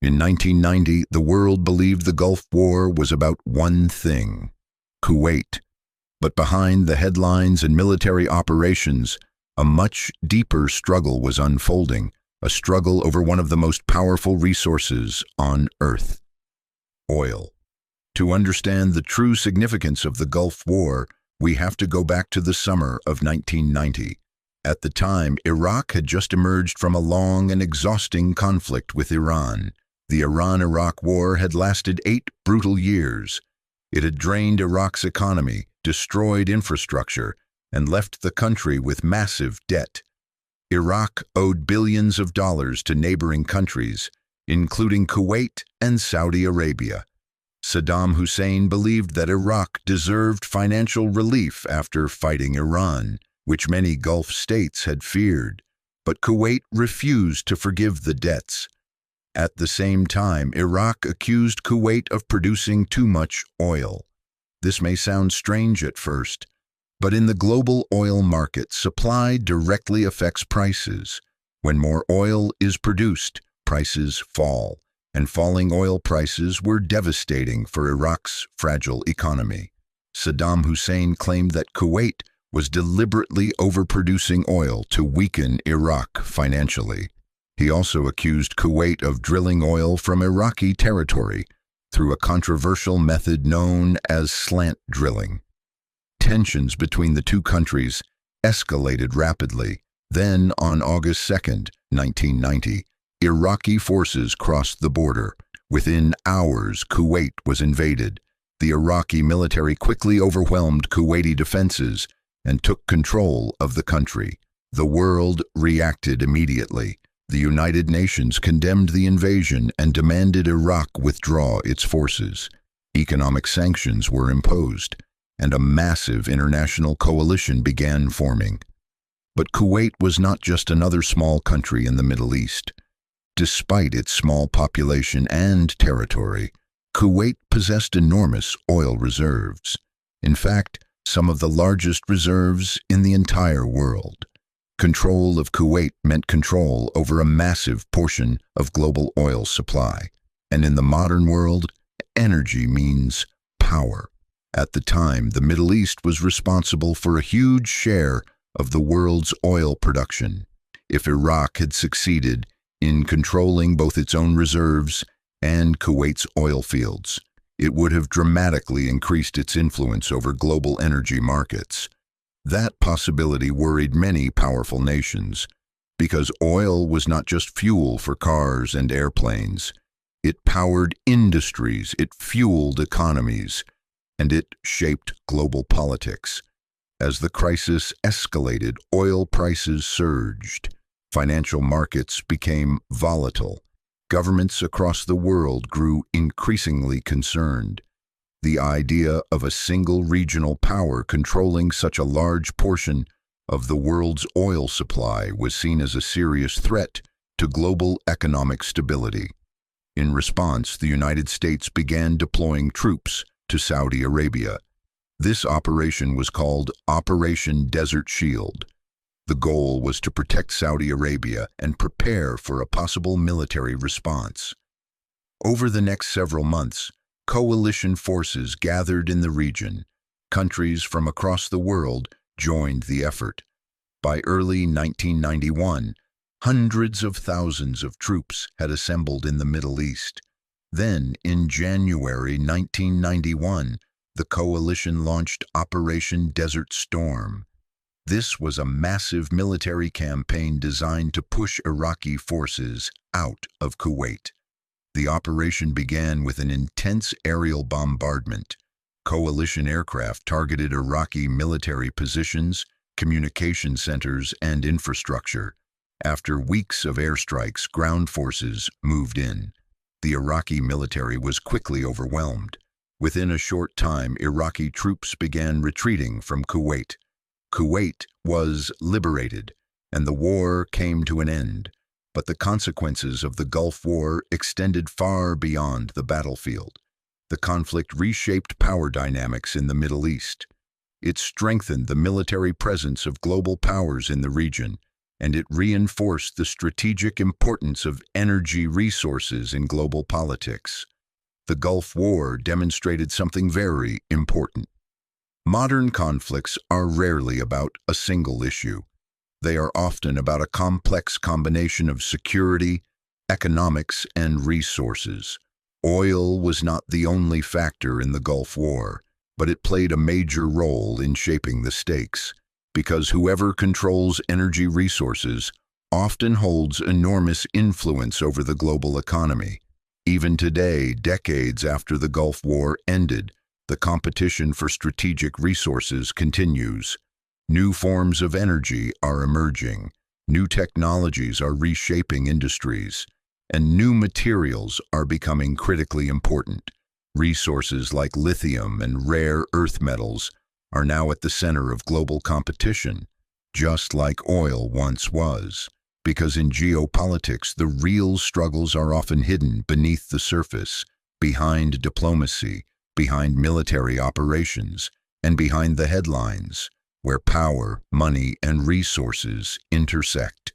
In 1990, the world believed the Gulf War was about one thing: Kuwait. But behind the headlines and military operations, a much deeper struggle was unfolding, a struggle over one of the most powerful resources on Earth: oil. To understand the true significance of the Gulf War, we have to go back to the summer of 1990. At the time, Iraq had just emerged from a long and exhausting conflict with Iran. The Iran-Iraq War had lasted 8 brutal years. It had drained Iraq's economy, destroyed infrastructure, and left the country with massive debt. Iraq owed billions of dollars to neighboring countries, including Kuwait and Saudi Arabia. Saddam Hussein believed that Iraq deserved financial relief after fighting Iran, which many Gulf states had feared, but Kuwait refused to forgive the debts. At the same time, Iraq accused Kuwait of producing too much oil. This may sound strange at first, but in the global oil market, supply directly affects prices. When more oil is produced, prices fall, and falling oil prices were devastating for Iraq's fragile economy. Saddam Hussein claimed that Kuwait was deliberately overproducing oil to weaken Iraq financially. He also accused Kuwait of drilling oil from Iraqi territory through a controversial method known as slant drilling. Tensions between the two countries escalated rapidly. Then, on August 2, 1990, Iraqi forces crossed the border. Within hours, Kuwait was invaded. The Iraqi military quickly overwhelmed Kuwaiti defenses and took control of the country. The world reacted immediately. The United Nations condemned the invasion and demanded Iraq withdraw its forces. Economic sanctions were imposed, and a massive international coalition began forming. But Kuwait was not just another small country in the Middle East. Despite its small population and territory, Kuwait possessed enormous oil reserves. In fact, some of the largest reserves in the entire world. Control of Kuwait meant control over a massive portion of global oil supply. And in the modern world, energy means power. At the time, the Middle East was responsible for a huge share of the world's oil production. If Iraq had succeeded in controlling both its own reserves and Kuwait's oil fields, it would have dramatically increased its influence over global energy markets. That possibility worried many powerful nations, because oil was not just fuel for cars and airplanes. It powered industries, it fueled economies, and it shaped global politics. As the crisis escalated, oil prices surged. Financial markets became volatile. Governments across the world grew increasingly concerned. The idea of a single regional power controlling such a large portion of the world's oil supply was seen as a serious threat to global economic stability. In response, the United States began deploying troops to Saudi Arabia. This operation was called Operation Desert Shield. The goal was to protect Saudi Arabia and prepare for a possible military response. Over the next several months, coalition forces gathered in the region. Countries from across the world joined the effort. By early 1991, hundreds of thousands of troops had assembled in the Middle East. Then, in January 1991, the coalition launched Operation Desert Storm. This was a massive military campaign designed to push Iraqi forces out of Kuwait. The operation began with an intense aerial bombardment. Coalition aircraft targeted Iraqi military positions, communication centers, and infrastructure. After weeks of airstrikes, ground forces moved in. The Iraqi military was quickly overwhelmed. Within a short time, Iraqi troops began retreating from Kuwait. Kuwait was liberated, and the war came to an end. But the consequences of the Gulf War extended far beyond the battlefield. The conflict reshaped power dynamics in the Middle East. It strengthened the military presence of global powers in the region. and it reinforced the strategic importance of energy resources in global politics. The Gulf War demonstrated something very important. Modern conflicts are rarely about a single issue. They are often about a complex combination of security, economics, and resources. Oil was not the only factor in the Gulf War, but it played a major role in shaping the stakes, because whoever controls energy resources often holds enormous influence over the global economy. Even today, decades after the Gulf War ended, the competition for strategic resources continues. New forms of energy are emerging, new technologies are reshaping industries, and new materials are becoming critically important. Resources like lithium and rare earth metals are now at the center of global competition, just like oil once was. Because in geopolitics, the real struggles are often hidden beneath the surface, behind diplomacy, behind military operations, and behind the headlines, where power, money, and resources intersect.